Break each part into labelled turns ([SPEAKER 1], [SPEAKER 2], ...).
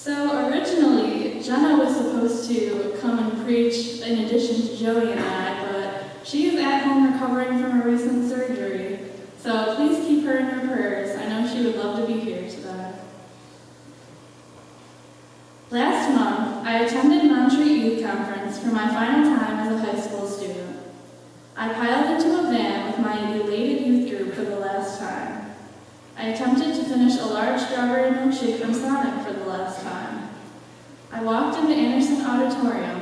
[SPEAKER 1] So originally, Jenna was supposed to come and preach in addition to Joey and I, but she is at home recovering from a recent surgery. So please keep her in your prayers. I know she would love to be here today. Last month, I attended Montreat Youth Conference for my final time as a high school student. I piled into a van with my elated youth group for the last time. I attempted to finish a large strawberry milkshake from Sonic for the last time. I walked into Anderson Auditorium,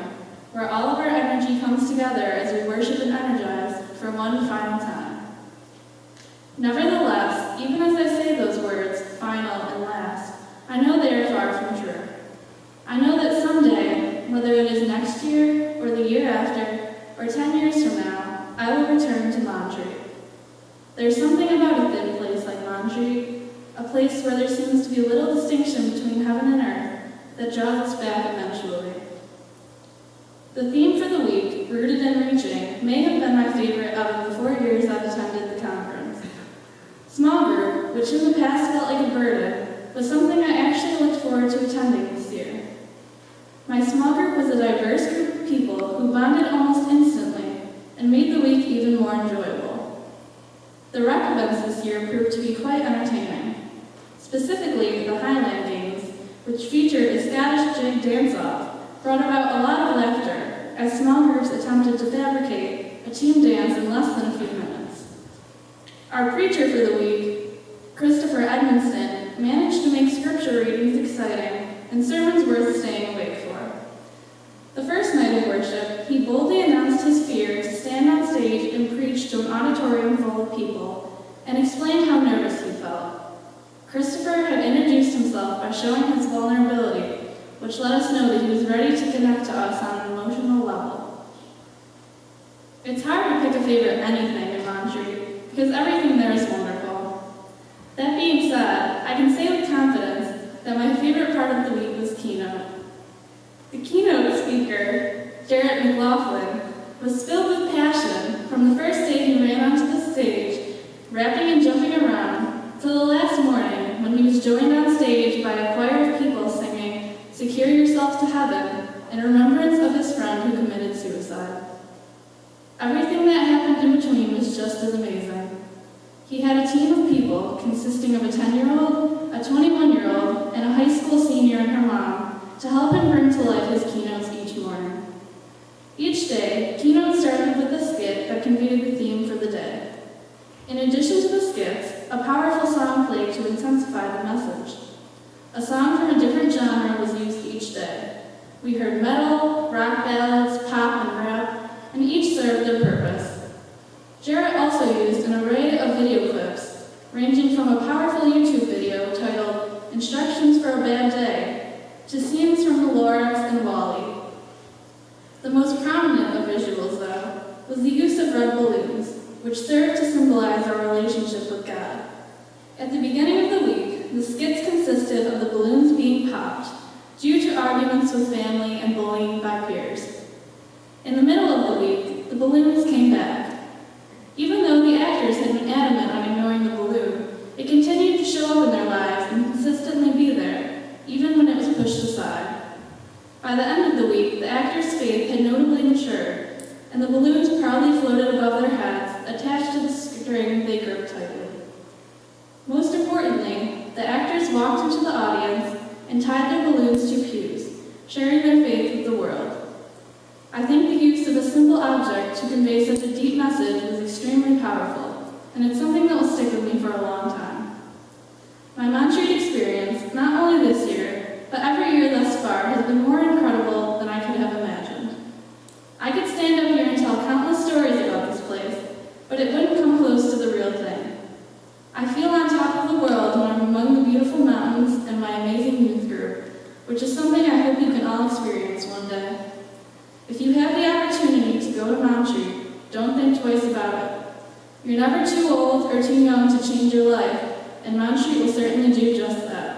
[SPEAKER 1] where all of our energy comes together as we worship and energize for one final time. Nevertheless, even as I say those words, final and last, I know they are far from true. I know that someday, whether it is next year, or the year after, or 10 years from now, I will return to Montreat. There's something about a thin place like Montreat, a place where there seems to be little distinction between heaven and earth, that draws us back eventually. The theme for the week, Rooted and Reaching, may have been my favorite out of the 4 years I've attended the conference. Small group, which in the past felt like a burden, was something I actually looked forward to attending this year. My small group was a diverse group of people who bonded almost instantly and made the week even more enjoyable. The rec events this year proved to be quite entertaining. Specifically, the Highland Games, which featured a Scottish jig dance-off, brought about a lot of laughter as small groups attempted to fabricate a team dance in less than a few minutes. Our preacher for the week, Christopher Edmonston, managed to make scripture readings exciting and sermons worth staying awake for. The first night of worship, he boldly announced his fear to stand on stage and preach to an auditorium full of people, and explained how nervous he felt. Christopher had introduced himself by showing his vulnerability, which let us know that he was ready to connect to us on an emotional level. It's hard to pick a favorite anything in Montreat, because everything there is wonderful. That being said, I can say with confidence that my favorite part of the week was keynote. The keynote speaker, Jarrett McLaughlin, was filled with passion from the first day he ran onto the stage, rapping and jumping around, till the last morning when he was joined on stage by a choir of people singing "Secure Yourself to Heaven" in remembrance of his friend who committed suicide. Everything that happened in between was just as amazing. He had a team of people consisting of a 10-year-old, a 21-year-old, and a high school senior and her mom to help him bring to life his keynotes each morning. Each day, keynote started with a skit that conveyed the theme for the day. In addition to the skits, a powerful song played to intensify the message. A song from a different genre was used each day. We heard metal, rock ballads, pop, and rap, and each served their purpose. Jarrett also used an array of video clips, ranging from a powerful YouTube video titled "Instructions for a Bad Day" to scenes from the Lorax and Wall-E. The most prominent of visuals, though, was the use of red balloons, which served to symbolize our relationship with God. At the beginning of the week, the skits consisted of the balloons being popped due to arguments with family and bullying by peers. In the middle of the week, the balloons came back. Even though the actors had been adamant on ignoring the balloon, it continued to show up in their lives and consistently be there, even when it was pushed aside. By the end of the week, the actors' faith had notably matured, and the balloons proudly floated above their heads, attached to the string they gripped tightly. Most importantly, the actors walked into the audience and tied their balloons to pews, sharing their faith with the world. I think the use of a simple object to convey such a deep message was extremely powerful, and it's something that will stick with me for a long time. My Montreat experience, not only this year, but every year thus far, has been more incredible than I could have imagined. I could stand up here and tell countless stories about this place, but it wouldn't come close to the real thing. I feel on top of the world when I'm among the beautiful mountains and my amazing youth group, which is something I hope you can all experience one day. If you have the opportunity to go to Montreat, don't think twice about it. You're never too old or too young to change your life, and Montreat will certainly do just that.